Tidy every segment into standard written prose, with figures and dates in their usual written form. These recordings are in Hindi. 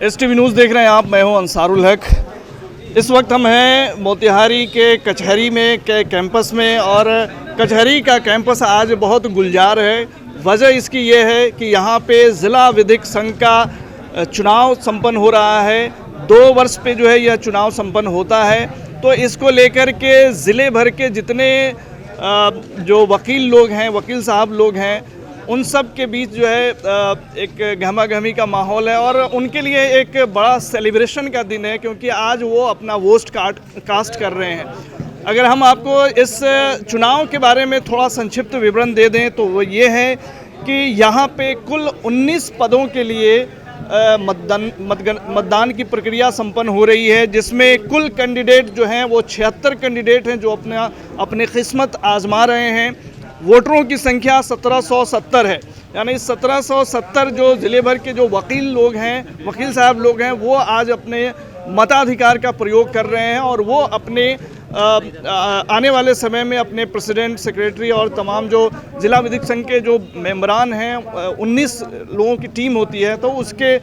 STV न्यूज़ देख रहे हैं आप। मैं हूं अंसारुल हक। इस वक्त हम हैं मोतिहारी के कचहरी में के कैंपस में, और कचहरी का कैंपस आज बहुत गुलजार है। वजह इसकी ये है कि यहाँ पे ज़िला विधिक संघ का चुनाव संपन्न हो रहा है। 2 वर्ष पे जो है यह चुनाव संपन्न होता है, तो इसको लेकर के ज़िले भर के जितने जो वकील लोग हैं, वकील साहब लोग हैं, उन सब के बीच जो है एक गहमा गहमी का माहौल है। और उनके लिए एक बड़ा सेलिब्रेशन का दिन है, क्योंकि आज वो अपना वोट कास्ट कर रहे हैं। अगर हम आपको इस चुनाव के बारे में थोड़ा संक्षिप्त विवरण दे दें तो वो ये है कि यहाँ पे कुल 19 पदों के लिए मतदान की प्रक्रिया संपन्न हो रही है, जिसमें कुल कैंडिडेट जो हैं वो 76 कैंडिडेट हैं जो अपनी किस्मत आजमा रहे हैं। वोटरों की संख्या 1770 है, यानी 1770 जो ज़िले भर के जो वकील लोग हैं, वकील साहब लोग हैं, वो आज अपने मताधिकार का प्रयोग कर रहे हैं। और वो अपने आने वाले समय में अपने प्रेसिडेंट, सेक्रेटरी और तमाम जो ज़िला विधिक संघ के जो मेंबरान हैं, 19 लोगों की टीम होती है, तो उसके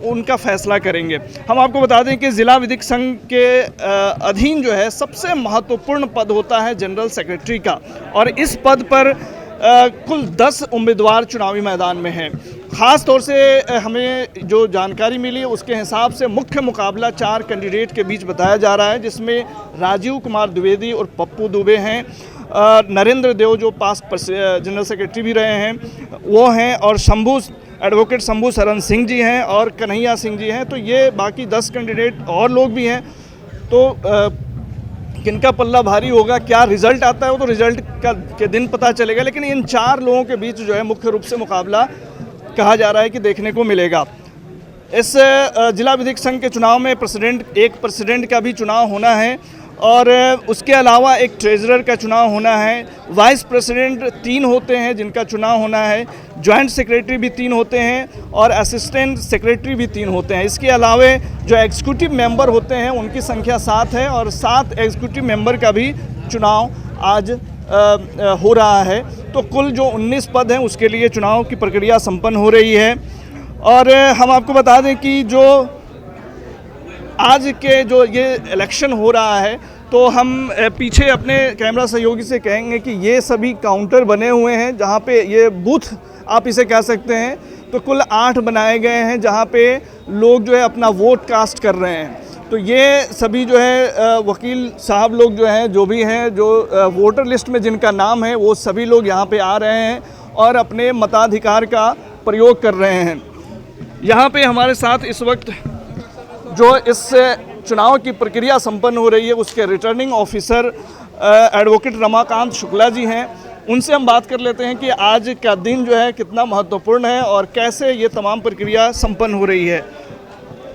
उनका फैसला करेंगे। हम आपको बता दें कि ज़िला विधिक संघ के अधीन जो है सबसे महत्वपूर्ण पद होता है जनरल सेक्रेटरी का, और इस पद पर कुल 10 उम्मीदवार चुनावी मैदान में हैं। ख़ास तौर से हमें जो जानकारी मिली उसके हिसाब से मुख्य मुकाबला 4 कैंडिडेट के बीच बताया जा रहा है, जिसमें राजीव कुमार द्विवेदी और पप्पू दुबे हैं। नरेंद्र देव जो पास्ट जनरल सेक्रेटरी भी रहे हैं वो हैं, और एडवोकेट शंभू शरण सिंह जी हैं, और कन्हैया सिंह जी हैं। तो ये बाकी 10 कैंडिडेट और लोग भी हैं। तो किनका पल्ला भारी होगा, क्या रिज़ल्ट आता है, वो तो रिज़ल्ट के दिन पता चलेगा। लेकिन इन 4 लोगों के बीच जो है मुख्य रूप से मुकाबला कहा जा रहा है कि देखने को मिलेगा। इस जिला विधिक संघ के चुनाव में एक प्रेसिडेंट का भी चुनाव होना है, और उसके अलावा एक ट्रेजरर का चुनाव होना है। वाइस प्रेसिडेंट 3 होते हैं जिनका चुनाव होना है। जॉइंट सेक्रेटरी भी 3 होते हैं, और असिस्टेंट सेक्रेटरी भी 3 होते हैं। इसके अलावा जो एग्जीक्यूटिव मेंबर होते हैं उनकी संख्या 7 है, और 7 एग्जीक्यूटिव मेंबर का भी चुनाव आज हो रहा है। तो कुल जो 19 पद हैं उसके लिए चुनाव की प्रक्रिया संपन्न हो रही है। और हम आपको बता दें कि जो आज के जो ये इलेक्शन हो रहा है, तो हम पीछे अपने कैमरा सहयोगी से कहेंगे कि ये सभी काउंटर बने हुए हैं, जहाँ पे ये बूथ आप इसे कह सकते हैं। तो कुल 8 बनाए गए हैं जहाँ पे लोग जो है अपना वोट कास्ट कर रहे हैं। तो ये सभी जो है वकील साहब लोग जो हैं, जो भी हैं, जो वोटर लिस्ट में जिनका नाम है, वो सभी लोग यहाँ पे आ रहे हैं और अपने मताधिकार का प्रयोग कर रहे हैं। यहाँ पे हमारे साथ इस वक्त जो इस चुनाव की प्रक्रिया संपन्न हो रही है उसके returning officer advocate Ramakant Shukla ji हैं। उनसे हम बात कर लेते हैं कि आज का दिन जो है कितना महत्वपूर्ण है और कैसे ये तमाम प्रक्रिया संपन्न हो रही है।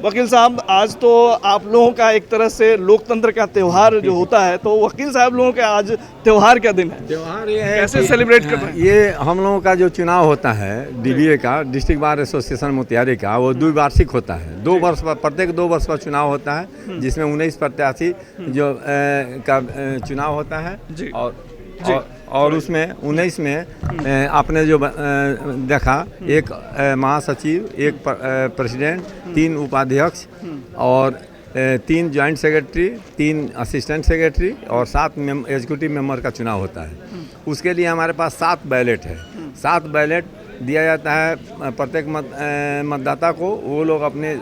वकील साहब, आज तो आप लोगों का एक तरह से लोकतंत्र का त्यौहार जो होता है, तो वकील साहब लोगों का आज त्यौहार का दिन है। त्यौहार ये है कैसे सेलिब्रेट कर रहे हैं? ये हम लोगों का जो चुनाव होता है DBA का, डिस्ट्रिक्ट बार एसोसिएशन मोतिहारी का, वो द्विवार्षिक होता है। 2 वर्ष पर, प्रत्येक 2 वर्ष पर चुनाव होता है, जिसमें 19 प्रत्याशी जो का चुनाव होता है। और उसमें 19 में आपने जो देखा, एक महासचिव, एक प्रेसिडेंट, 3 उपाध्यक्ष और 3 जॉइंट सेक्रेटरी, 3 असिस्टेंट सेक्रेटरी और 7 एग्जीक्यूटिव मेंबर का चुनाव होता है। उसके लिए हमारे पास 7 बैलेट है। 7 बैलेट दिया जाता है प्रत्येक मतदाता को। वो लोग अपने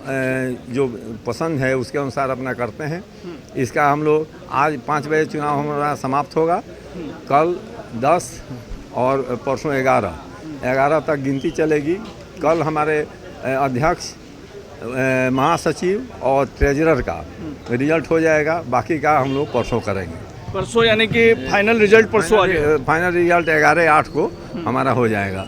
जो पसंद है उसके अनुसार अपना करते हैं। इसका हम लोग आज 5 बजे चुनाव हमारा समाप्त होगा। कल 10 और परसों 11 तक गिनती चलेगी। कल हमारे अध्यक्ष, महासचिव और ट्रेजरर का रिजल्ट हो जाएगा। बाकी का हम लोग परसों करेंगे। परसों यानी कि फाइनल रिजल्ट परसों आ जाएगा। फाइनल रिजल्ट 11/8 को हमारा हो जाएगा।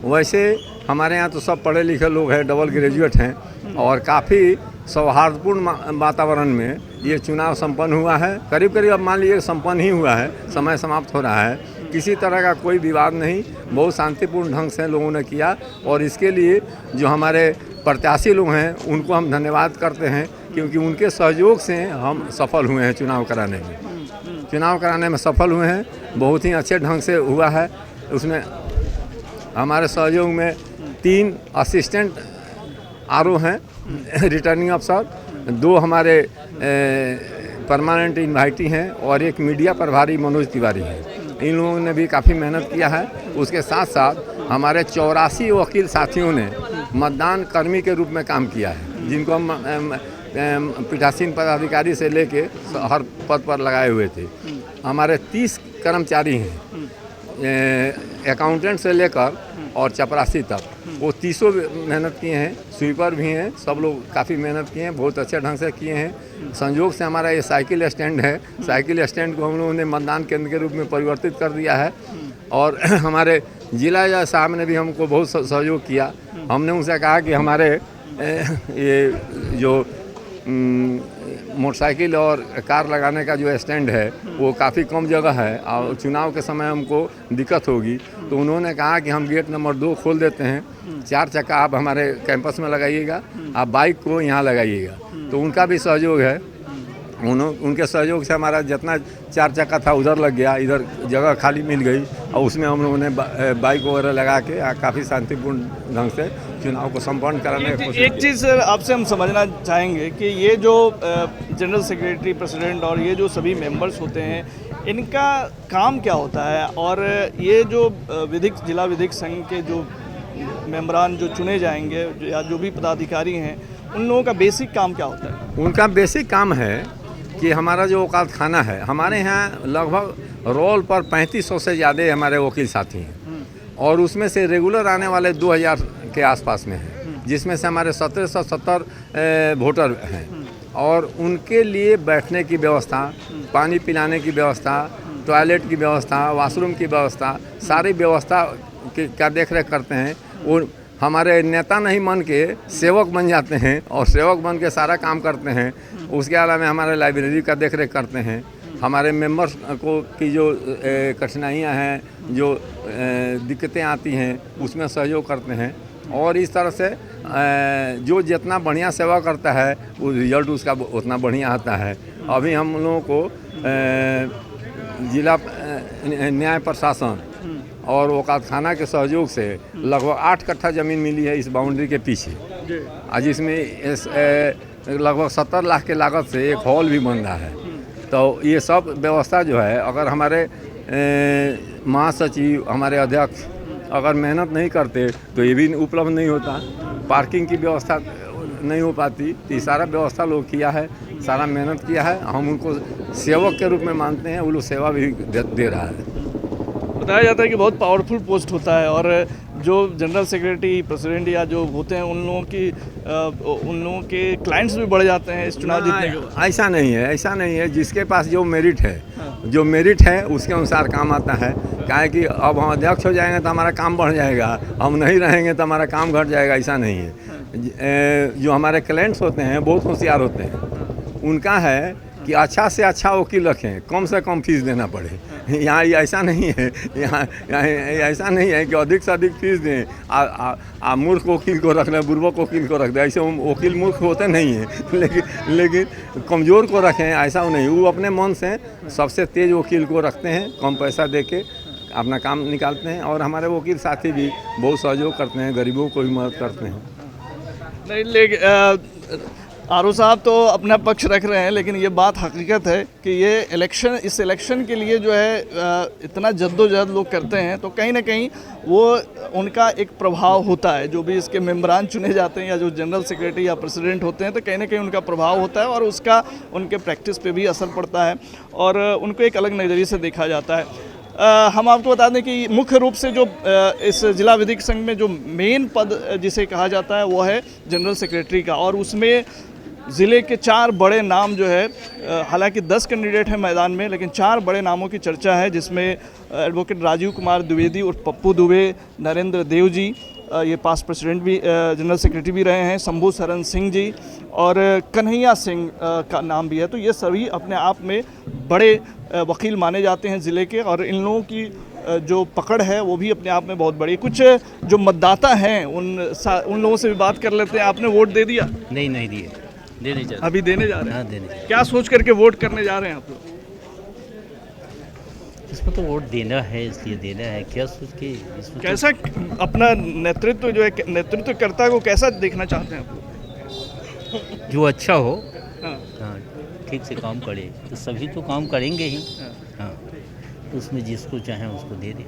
वैसे हमारे यहाँ तो सब पढ़े लिखे लोग हैं, डबल ग्रेजुएट हैं, और काफ़ी सौहार्दपूर्ण वातावरण में ये चुनाव संपन्न हुआ है। करीब अब मान लीजिए संपन्न ही हुआ है, समय समाप्त हो रहा है। किसी तरह का कोई विवाद नहीं, बहुत शांतिपूर्ण ढंग से लोगों ने किया। और इसके लिए जो हमारे प्रत्याशी लोग हैं उनको हम धन्यवाद करते हैं, क्योंकि उनके सहयोग से हम सफल हुए हैं चुनाव कराने में सफल हुए हैं। बहुत ही अच्छे ढंग से हुआ है। उसमें हमारे सहयोग में 3 असिस्टेंट आरओ हैं रिटर्निंग अफसर, 2 हमारे परमानेंट इन्वाइटी हैं और एक मीडिया प्रभारी मनोज तिवारी हैं। इन लोगों ने भी काफ़ी मेहनत किया है। उसके साथ साथ हमारे 84 वकील साथियों ने मतदान कर्मी के रूप में काम किया है, जिनको हम पीठासीन पदाधिकारी से लेके हर पद पर लगाए हुए थे। हमारे 30 कर्मचारी हैं अकाउंटेंट से लेकर और चपरासी तक, वो 30 मेहनत किए हैं। स्वीपर भी हैं, सब लोग काफ़ी मेहनत किए हैं, बहुत अच्छे ढंग से किए हैं। संयोग से हमारा ये साइकिल स्टैंड है, साइकिल स्टैंड को हम लोगों ने मतदान केंद्र के रूप में परिवर्तित कर दिया है। और हमारे जिला जज साहब ने भी हमको बहुत सहयोग किया। हमने उनसे कहा कि हमारे ये जो मोटरसाइकिल और कार लगाने का जो स्टैंड है वो काफ़ी कम जगह है और चुनाव के समय हमको दिक्कत होगी, तो उन्होंने कहा कि हम गेट नंबर 2 खोल देते हैं, 4 चक्का आप हमारे कैंपस में लगाइएगा, आप बाइक को यहाँ लगाइएगा। तो उनका भी सहयोग है। उनके सहयोग से हमारा जितना 4 चक्का था उधर लग गया, इधर जगह खाली मिल गई और उसमें हम लोगों ने बाइक वगैरह लगा के काफ़ी शांतिपूर्ण ढंग से चुनाव को संपन्न कराने की कोशिश। एक चीज़ सर आपसे हम समझना चाहेंगे कि ये जो जनरल सेक्रेटरी, प्रेसिडेंट और ये जो सभी मेंबर्स होते हैं, इनका काम क्या होता है? और ये जो जिला विधिक संघ के जो मेंबरान जो चुने जाएंगे या जो भी पदाधिकारी हैं, उन लोगों का बेसिक काम क्या होता है? उनका बेसिक काम है कि हमारा जो औकात खाना है, हमारे यहाँ लगभग रोल पर 3500 से ज़्यादा हमारे वकील साथी हैं और उसमें से रेगुलर आने वाले 2000 के आसपास में हैं, जिसमें से हमारे 1770 वोटर हैं। और उनके लिए बैठने की व्यवस्था, पानी पिलाने की व्यवस्था, टॉयलेट की व्यवस्था, वॉशरूम की व्यवस्था, सारी व्यवस्था का देख रेख करते हैं। वो हमारे नेता नहीं बन के सेवक बन जाते हैं और सेवक बन के सारा काम करते हैं। उसके अलावा हमारे लाइब्रेरी का देख रेख करते हैं। हमारे मेंबर्स को की जो कठिनाइयां हैं, जो दिक्कतें आती हैं, उसमें सहयोग करते हैं। और इस तरह से जो जितना बढ़िया सेवा करता है वो रिजल्ट उसका उतना बढ़िया आता है। अभी हम लोगों को जिला न्याय प्रशासन और औकात खाना के सहयोग से लगभग 8 कट्ठा ज़मीन मिली है इस बाउंड्री के पीछे, जिसमें लगभग 70 लाख के लागत से एक हॉल भी बन रहा है। तो ये सब व्यवस्था जो है, अगर हमारे महासचिव, हमारे अध्यक्ष अगर मेहनत नहीं करते तो ये भी उपलब्ध नहीं होता। पार्किंग की व्यवस्था नहीं हो पाती। तो ये सारा व्यवस्था लोग किया है, सारा मेहनत किया है। हम उनको सेवक के रूप में मानते हैं, वो लोग सेवा भी दे रहा है। बताया जाता है कि बहुत पावरफुल पोस्ट होता है और जो जनरल सेक्रेटरी, प्रेसिडेंट या जो होते हैं उन लोगों के क्लाइंट्स भी बढ़ जाते हैं इस चुनाव जीतने के बाद। ऐसा नहीं है, ऐसा नहीं है। जिसके पास जो मेरिट है, जो मेरिट है उसके अनुसार काम आता है। काहे कि अब हम अध्यक्ष हो जाएंगे तो हमारा काम बढ़ जाएगा, हम नहीं रहेंगे तो हमारा काम घट जाएगा, ऐसा नहीं है। जो हमारे क्लाइंट्स होते हैं बहुत होशियार होते हैं। उनका है कि अच्छा से अच्छा वकील रखें, कम से कम फीस देना पड़े। यहाँ ऐसा नहीं है, यहाँ ऐसा नहीं है कि अधिक से अधिक फीस दें, मूर्ख वकील को रख लें, बुर्बक वकील को रख दें। ऐसे वकील मूर्ख होते नहीं हैं, लेकिन कमज़ोर को रखें ऐसा नहीं। वो अपने मन से सबसे तेज़ वकील को रखते हैं, कम पैसा दे के अपना काम निकालते हैं। और हमारे वकील साथी भी बहुत सहयोग करते हैं, गरीबों को भी मदद करते हैं। नहीं, लेकिन आरओ साहब तो अपना पक्ष रख रहे हैं, लेकिन ये बात हकीकत है कि ये इस इलेक्शन के लिए जो है इतना जद्दोजहद लोग करते हैं, तो कहीं ना कहीं वो उनका एक प्रभाव होता है। जो भी इसके मेंबरान चुने जाते हैं या जो जनरल सेक्रेटरी या प्रेसिडेंट होते हैं, तो कहीं ना कहीं उनका प्रभाव होता है और उसका उनके प्रैक्टिस पे भी असर पड़ता है और उनको एक अलग नज़रिए से देखा जाता है। हम आपको बता दें कि मुख्य रूप से जो इस जिला विधिक संघ में जो मेन पद जिसे कहा जाता है वो है जनरल सेक्रेटरी का, और उसमें ज़िले के 4 बड़े नाम जो है, हालांकि 10 कैंडिडेट हैं मैदान में, लेकिन 4 बड़े नामों की चर्चा है, जिसमें एडवोकेट राजीव कुमार द्विवेदी और पप्पू दुबे, नरेंद्र देव जी, ये पास्ट प्रेसिडेंट भी, जनरल सेक्रेटरी भी रहे हैं, शंभू शरण सिंह जी और कन्हैया सिंह का नाम भी है। तो ये सभी अपने आप में बड़े वकील माने जाते हैं ज़िले के, और इन लोगों की जो पकड़ है वो भी अपने आप में बहुत बड़ी। कुछ जो मतदाता हैं उन लोगों से भी बात कर लेते हैं। आपने वोट दे दिया? नहीं दिए, देने जा रहे। अभी देने जा रहे हैं? हाँ, देने। क्या सोच करके वोट करने जा रहे हैं आप लोग? इसमें तो वोट देना है, इसलिए देना है। क्या सोच के इसमें कैसा अपना नेतृत्व जो है, नेतृत्वकर्ता को कैसा देखना चाहते हैं आप लोग? जो अच्छा हो, हाँ, हाँ, ठीक से काम करे तो सभी तो काम करेंगे ही। हाँ, तो उसमें जिसको चाहे उसको दे दे,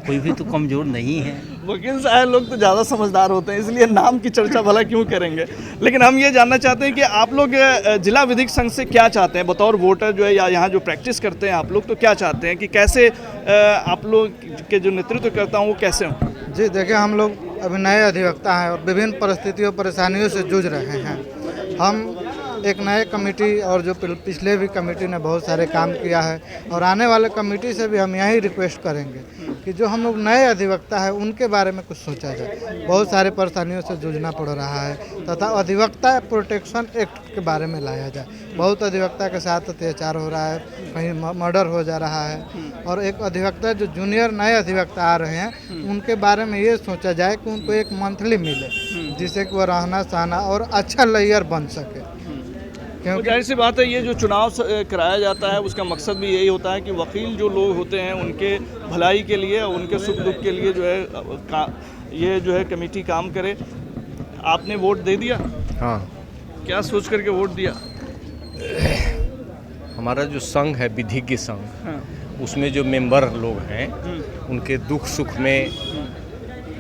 कोई भी तो कमज़ोर नहीं है। वकील साहब लोग तो ज़्यादा समझदार होते हैं, इसलिए नाम की चर्चा भला क्यों करेंगे। लेकिन हम ये जानना चाहते हैं कि आप लोग जिला विधिक संघ से क्या चाहते हैं बतौर वोटर जो है, या यहाँ जो प्रैक्टिस करते हैं आप लोग, तो क्या चाहते हैं कि कैसे आप लोग के जो नेतृत्व करता हूँ वो कैसे हों? जी देखिए, हम लोग अभी नए अधिवक्ता हैं और विभिन्न परिस्थितियों परेशानियों से जूझ रहे हैं। हम एक नए कमेटी और जो पिछले भी कमेटी ने बहुत सारे काम किया है, और आने वाले कमेटी से भी हम यही रिक्वेस्ट करेंगे कि जो हम लोग नए अधिवक्ता हैं उनके बारे में कुछ सोचा जाए। बहुत सारे परेशानियों से जूझना पड़ रहा है, तथा अधिवक्ता प्रोटेक्शन एक्ट के बारे में लाया जाए। बहुत अधिवक्ता के साथ अत्याचार हो रहा है, कहीं मर्डर हो जा रहा है, और एक अधिवक्ता जो जूनियर नए अधिवक्ता आ रहे हैं उनके बारे में ये सोचा जाए कि उनको एक मंथली मिले, जिससे कि वह रहना सहना और अच्छा लॉयर बन सके। तो जाहिर सी बात है, ये जो चुनाव कराया जाता है उसका मकसद भी यही होता है कि वकील जो लोग होते हैं उनके भलाई के लिए, उनके सुख दुख के लिए जो है ये जो है कमेटी काम करे। आपने वोट दे दिया? हाँ, क्या सोच करके वोट दिया? हमारा जो संघ है विधिज्ञ संघ, हाँ, उसमें जो मेंबर लोग हैं उनके दुख सुख में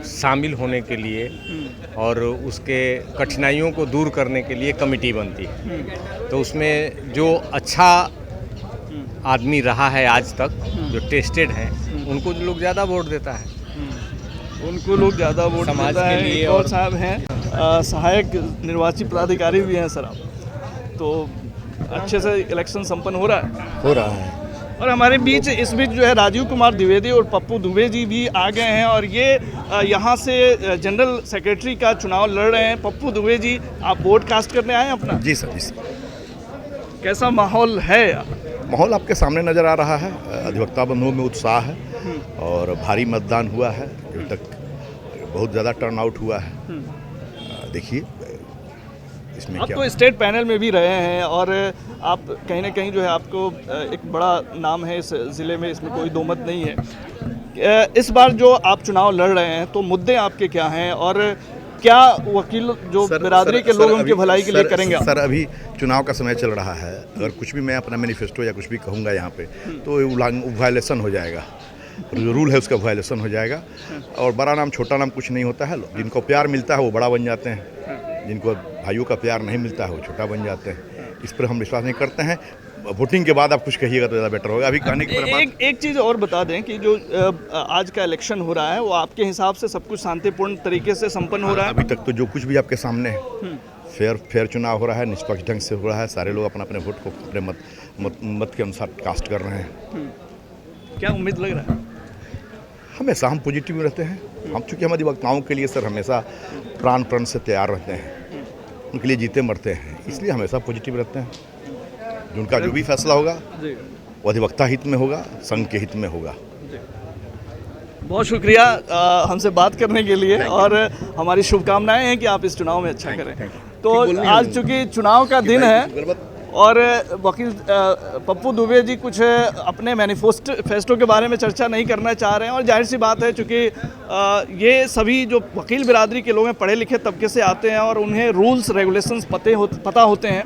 शामिल होने के लिए और उसके कठिनाइयों को दूर करने के लिए कमेटी बनती है। तो उसमें जो अच्छा आदमी रहा है आज तक, जो टेस्टेड हैं, उनको जो लोग ज़्यादा वोट देता है। उनको लोग ज़्यादा वोट समाज देता के है। लिए एक और और साहब हैं सहायक निर्वाची पदाधिकारी भी हैं सर आप, तो अच्छे से इलेक्शन संपन्न हो रहा है। और हमारे बीच इस बीच जो है राजीव कुमार द्विवेदी और पप्पू दुबे जी भी आ गए हैं, और ये यहाँ से जनरल सेक्रेटरी का चुनाव लड़ रहे हैं। पप्पू दुबे जी, आप वोट कास्ट करने आए हैं अपना? जी सर, जी सर। कैसा माहौल है? माहौल आपके सामने नज़र आ रहा है। अधिवक्ता बंधुओं में उत्साह है और भारी मतदान हुआ है। अभी तक बहुत ज़्यादा टर्नआउट हुआ है। देखिए इसमें आप क्या, तो स्टेट पैनल में भी रहे हैं और आप कहीं ना कहीं जो है आपको एक बड़ा नाम है इस ज़िले में, इसमें कोई दो मत नहीं है। इस बार जो आप चुनाव लड़ रहे हैं तो मुद्दे आपके क्या हैं, और क्या वकील जो बिरादरी के लोग उनकी भलाई के लिए करेंगे? सर अभी चुनाव का समय चल रहा है। अगर कुछ भी मैं अपना मैनिफेस्टो या कुछ भी कहूँगा यहाँ पे तो वायलेशन हो जाएगा, जो रूल है उसका वायलेशन हो जाएगा। और बड़ा नाम छोटा नाम कुछ नहीं होता है। जिनको प्यार मिलता है वो बड़ा बन जाते हैं, जिनको भाइयों का प्यार नहीं मिलता है वो छोटा बन जाते हैं। इस पर हम विश्वास नहीं करते हैं। वोटिंग के बाद आप कुछ कहिएगा तो ज़्यादा बेटर होगा। अभी कहने की एक चीज़ और बता दें कि जो आज का इलेक्शन हो रहा है वो आपके हिसाब से सब कुछ शांतिपूर्ण तरीके से संपन्न हो रहा है? अभी तक तो जो कुछ भी आपके सामने है, फेयर चुनाव हो रहा है, निष्पक्ष ढंग से हो रहा है। सारे लोग अपना अपने वोट को अपने मत के अनुसार कास्ट कर रहे हैं। क्या उम्मीद लग रहा है? हमेशा हम पॉजिटिव रहते हैं। हम चूँकि हम अधिवक्ताओं के लिए सर हमेशा प्राण से तैयार रहते हैं, उनके लिए जीते मरते हैं, इसलिए हमेशा पॉजिटिव रहते हैं। उनका जो भी फैसला होगा वो अधिवक्ता हित में होगा, संघ के हित में होगा। बहुत शुक्रिया हमसे बात करने के लिए, और हमारी शुभकामनाएं हैं कि आप इस चुनाव में अच्छा करें। तो आज चूँकि चुनाव का दिन है और वकील पप्पू दुबे जी कुछ अपने मैनिफेस्टो के बारे में चर्चा नहीं करना चाह रहे हैं, और जाहिर सी बात है चूँकि ये सभी जो वकील बिरादरी के लोग हैं पढ़े लिखे तबके से आते हैं और उन्हें रूल्स रेगुलेशंस पता होते हैं।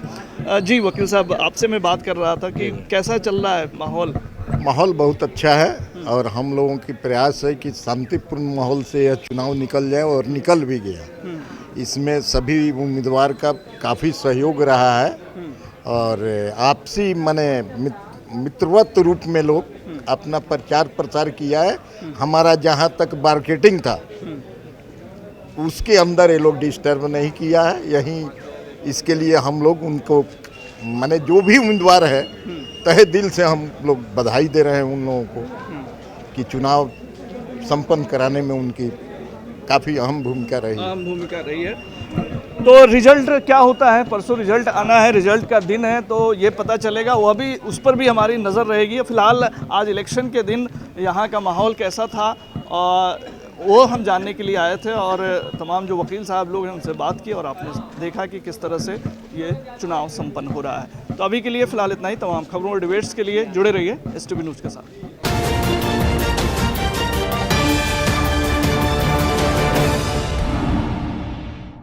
जी वकील साहब, आपसे मैं बात कर रहा था कि कैसा चल रहा है माहौल? माहौल बहुत अच्छा है, और हम लोगों की प्रयास है कि शांतिपूर्ण माहौल से यह चुनाव निकल जाए, और निकल भी गया। इसमें सभी उम्मीदवार का काफ़ी सहयोग रहा है, और आपसी माने मित्रवत रूप में लोग अपना प्रचार प्रसार किया है। हमारा जहाँ तक मार्केटिंग था उसके अंदर ये लोग डिस्टर्ब नहीं किया है। यहीं इसके लिए हम लोग उनको माने जो भी उम्मीदवार है तहे दिल से हम लोग बधाई दे रहे हैं उन लोगों को कि चुनाव संपन्न कराने में उनकी काफ़ी अहम भूमिका रही है। तो रिजल्ट क्या होता है? परसों रिजल्ट आना है, रिजल्ट का दिन है, तो ये पता चलेगा, वो भी उस पर भी हमारी नज़र रहेगी। फ़िलहाल आज इलेक्शन के दिन यहाँ का माहौल कैसा था वो हम जानने के लिए आए थे, और तमाम जो वकील साहब लोग हैं उनसे बात की, और आपने देखा कि किस तरह से ये चुनाव संपन्न हो रहा है। तो अभी के लिए फ़िलहाल इतना ही। तमाम खबरों और डिबेट्स के लिए जुड़े रहिए STV न्यूज़ के साथ।